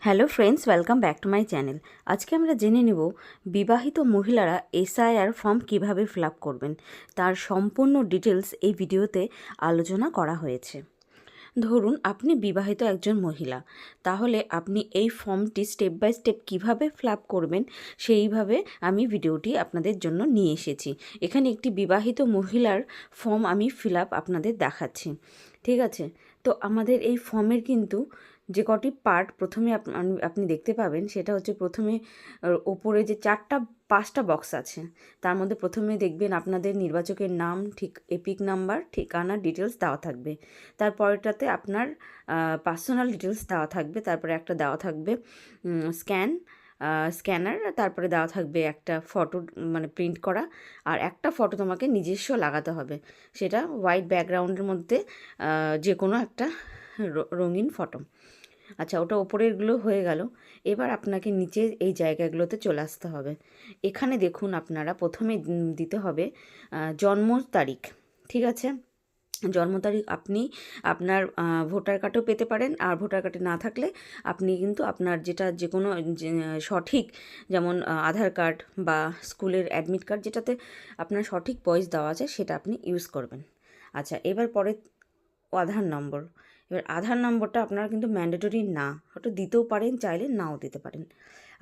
Hello friends, welcome back to my channel. আজকে আমরা জেনে নেব বিবাহিত মহিলারা এসআইআর ফর্ম কিভাবে ফিল আপ করবেন, তার সম্পূর্ণ ডিটেলস এই ভিডিওতে আলোচনা করা হয়েছে। ধরুন আপনি বিবাহিত একজন মহিলা, তাহলে আপনি এই ফর্মটি স্টেপ বাই স্টেপ কীভাবে ফিল আপ করবেন সেইভাবে আমি ভিডিওটি আপনাদের জন্য নিয়ে এসেছি। এখানে একটি বিবাহিত মহিলার ফর্ম আমি ফিল আপ আপনাদের দেখাচ্ছি, ঠিক আছে? তো আমাদের এই ফর্মের কিন্তু যে কটি পার্ট প্রথমে আপনি দেখতে পাবেন, সেটা হচ্ছে প্রথমে ওপরে যে 4-5টা বক্স আছে, তার মধ্যে প্রথমে দেখবেন আপনাদের নির্বাচকের নাম, ঠিক এপিক নাম্বার, ঠিকানা, ডিটেলস দেওয়া থাকবে। তারপরেটাতে আপনার পার্সোনাল ডিটেলস দেওয়া থাকবে, তারপরে একটা দেওয়া থাকবে স্ক্যানার, তারপরে দেওয়া থাকবে একটা ফটো মানে প্রিন্ট করা, আর একটা ফটো তোমাকে নিজস্ব লাগাতে হবে, সেটা হোয়াইট ব্যাকগ্রাউন্ডের মধ্যে যে কোনো একটা রঙিন ফটো। আচ্ছা, ওটা ওপরেরগুলো হয়ে গেল। এবার আপনাকে নিচে এই জায়গাগুলোতে চলে আসতে হবে। এখানে দেখুন আপনারা প্রথমে দিতে হবে জন্ম তারিখ, ঠিক আছে? জন্ম তারিখ আপনি আপনার ভোটার কার্ডও পেতে পারেন, আর ভোটার কার্ডে না থাকলে আপনি কিন্তু আপনার যেটা যে কোনো সঠিক, যেমন আধার কার্ড বা স্কুলের অ্যাডমিট কার্ড, যেটাতে আপনার সঠিক বয়স দেওয়া আছে সেটা আপনি ইউজ করবেন। আচ্ছা, এবার পরে আধার নম্বর। এবার আধার নম্বরটা আপনারা কিন্তু ম্যান্ডেটরি না, হয়তো দিতেও পারেন, চাইলে নাও দিতে পারেন।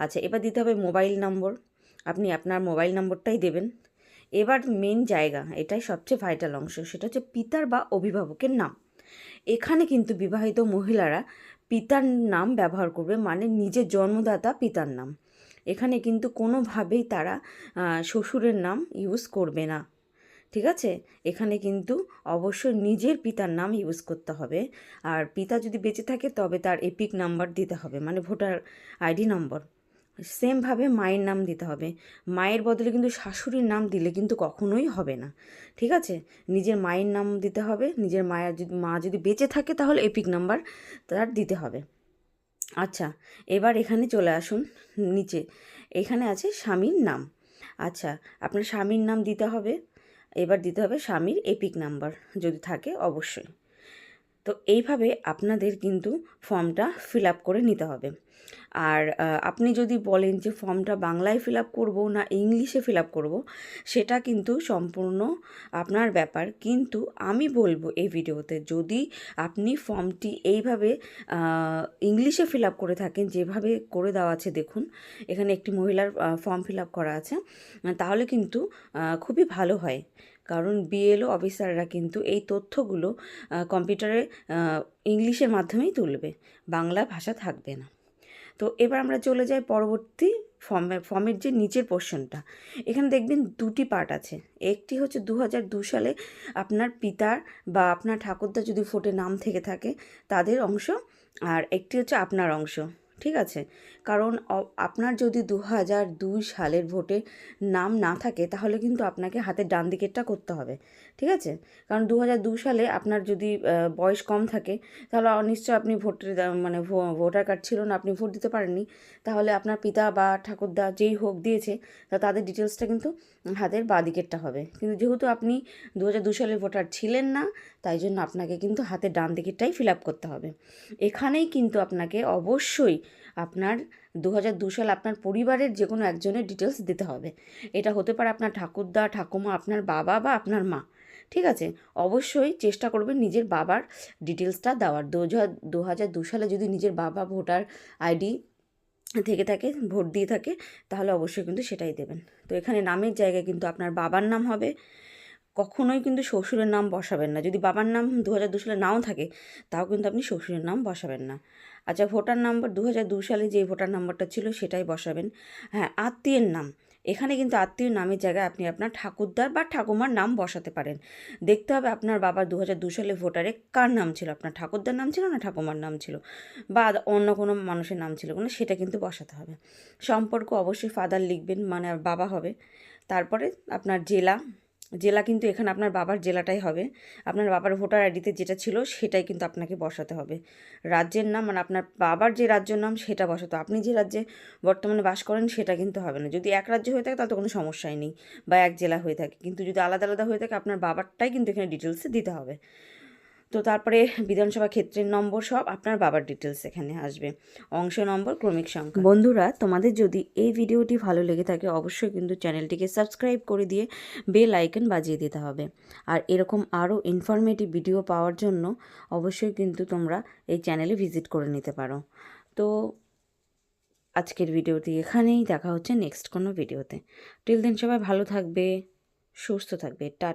আচ্ছা, এবার দিতে হবে মোবাইল নম্বর, আপনি আপনার মোবাইল নম্বরটাই দেবেন। এবার মেন জায়গা, এটাই সবচেয়ে ভাইটাল অংশ, সেটা হচ্ছে পিতার বা অভিভাবকের নাম। এখানে কিন্তু বিবাহিত মহিলারা পিতার নাম ব্যবহার করবে, মানে নিজের জন্মদাতা পিতার নাম। এখানে কিন্তু কোনোভাবেই তারা শ্বশুরের নাম ইউজ করবে না, ঠিক আছে? এখানে কিন্তু অবশ্যই নিজের পিতার নাম ইউজ করতে হবে। আর পিতা যদি বেঁচে থাকে তবে তার এপিক নাম্বার দিতে হবে, মানে ভোটার আইডি নম্বর। সেমভাবে মায়ের নাম দিতে হবে। মায়ের বদলে কিন্তু শাশুড়ির নাম দিলে কিন্তু কখনোই হবে না, ঠিক আছে? নিজের মায়ের নাম দিতে হবে। নিজের মা যদি বেঁচে থাকে তাহলে এপিক নাম্বার তার দিতে হবে। আচ্ছা, এবার এখানে চলে আসুন নিচে, এখানে আছে স্বামীর নাম। আচ্ছা, আপনার স্বামীর নাম দিতে হবে। এবার দিতে হবে স্বামীর এপিক নাম্বার যদি থাকে অবশ্যই। তো এইভাবে আপনাদের কিন্তু ফর্মটা ফিল আপ করে নিতে হবে। আর আপনি যদি বলেন যে ফর্মটা বাংলায় ফিল আপ করবো না ইংলিশে ফিল আপ করবো, সেটা কিন্তু সম্পূর্ণ আপনার ব্যাপার। কিন্তু আমি বলবো এই ভিডিওতে, যদি আপনি ফর্মটি এইভাবে ইংলিশে ফিল আপ করে থাকেন, যেভাবে করে দেওয়া আছে দেখুন, এখানে একটি মহিলার ফর্ম ফিল আপ করা আছে, তাহলে কিন্তু খুবই ভালো হয়। কারণ বিএলও অফিসাররা কিন্তু এই তথ্যগুলো কম্পিউটারে ইংলিশের মাধ্যমেই তুলবে, বাংলা ভাষা থাকবে না। তো এবার আমরা চলে যাই পরবর্তী ফর্মের যে নিচের পোর্শনটা। এখানে দেখবেন দুটি পার্ট আছে। একটি হচ্ছে 2002 সালে আপনার পিতার বা আপনার ঠাকুরদা যদি ভোটে নাম থেকে থাকে তাদের অংশ, আর একটি হচ্ছে আপনার অংশ, ঠিক আছে? কারণ আপনার যদি 2002 সালের ভোটে নাম না থাকে তাহলে কিন্তু আপনাকে হাতের ডান দিকেরটা করতে হবে, ঠিক আছে? কারণ 2002 সালে আপনার যদি বয়স কম থাকে তাহলে নিশ্চয়ই আপনি মানে ভোটার কার্ড ছিল না, আপনি ভোট দিতে পারেননি, তাহলে আপনার পিতা বা ঠাকুরদা যেই হোক দিয়েছে তাদের ডিটেলসটা কিন্তু হাতের বাঁ দিকেরটা হবে। কিন্তু যেহেতু আপনি 2002 সালের ভোটার ছিলেন না, তাই জন্য আপনাকে কিন্তু হাতের ডান দিকেরটাই ফিল আপ করতে হবে। এখানেই কিন্তু আপনাকে অবশ্যই আপনার 2002 সাল আপনার পরিবারের যে কোনো একজনের ডিটেলস দিতে হবে। এটা হতে পারে আপনার ঠাকুরদা, ঠাকুমা, আপনার বাবা বা আপনার মা, ঠিক আছে? অবশ্যই চেষ্টা করবেন নিজের বাবার ডিটেলসটা দেওয়ার। 2002 সালে যদি নিজের বাবা ভোটার আইডি থেকে থাকে, ভোট দিয়ে থাকে, তাহলে অবশ্যই কিন্তু সেটাই দেবেন। তো এখানে নামের জায়গায় কিন্তু আপনার বাবার নাম হবে, কখনোই কিন্তু শ্বশুরের নাম বসাবেন না। যদি বাবার নাম 2002 সালে নাও থাকে তাও কিন্তু আপনি শ্বশুরের নাম বসাবেন না। আচ্ছা, ভোটার নাম্বার 2002 সালে যে ভোটার নাম্বারটা ছিল সেটাই বসাবেন। হ্যাঁ, আত্মীয়ের নাম, এখানে কিন্তু আত্মীয় নামের জায়গায় আপনি আপনার ঠাকুরদার বা ঠাকুমার নাম বসাতে পারেন। দেখতে হবে আপনার বাবার 2002 সালে ভোটারে কার নাম ছিল, আপনার ঠাকুরদার নাম ছিল না ঠাকুমার নাম ছিল, বা অন্য কোনো মানুষের নাম ছিল কোনো, সেটা কিন্তু বসাতে হবে। সম্পর্ক অবশ্যই ফাদার লিখবেন, মানে বাবা হবে। তারপরে আপনার জেলা, জেলা কিন্তু এখানে আপনার বাবার জেলাটাই হবে। আপনার বাবার ভোটার আইডিতে যেটা ছিল সেটাই কিন্তু আপনাকে বসাতে হবে। রাজ্যের নাম, মানে আপনার বাবার যে রাজ্যের নাম সেটা বসাতে হবে। আপনি যে রাজ্যে বর্তমানে বাস করেন সেটা কিন্তু হবে না। যদি এক রাজ্য হয়ে থাকে তাহলে তো কোনো সমস্যাই নেই, বা এক জেলা হয়ে থাকে। কিন্তু যদি আলাদা আলাদা হয়ে থাকে আপনার বাবারটাই কিন্তু এখানে ডিটেলসে দিতে হবে। তো তারপরে বিধানসভা ক্ষেত্রের নম্বর সব আপনার বাবার ডিটেলস এখানে আসবে, অংশ নম্বর, ক্রমিক সংখ্যা। বন্ধুরা, তোমাদের যদি এই ভিডিওটি ভালো লেগে থাকে অবশ্যই কিন্তু চ্যানেলটিকে সাবস্ক্রাইব করে দিয়ে বেল আইকন বাজিয়ে দিতে হবে। আর এরকম আরও ইনফরমেটিভ ভিডিও পাওয়ার জন্য অবশ্যই কিন্তু তোমরা এই চ্যানেলে ভিজিট করে নিতে পারো। তো আজকের ভিডিওটি এখানেই, দেখা হচ্ছে নেক্সট কোনো ভিডিওতে। টিল দেন সবাই ভালো থাকবে, সুস্থ থাকবে, টাটা।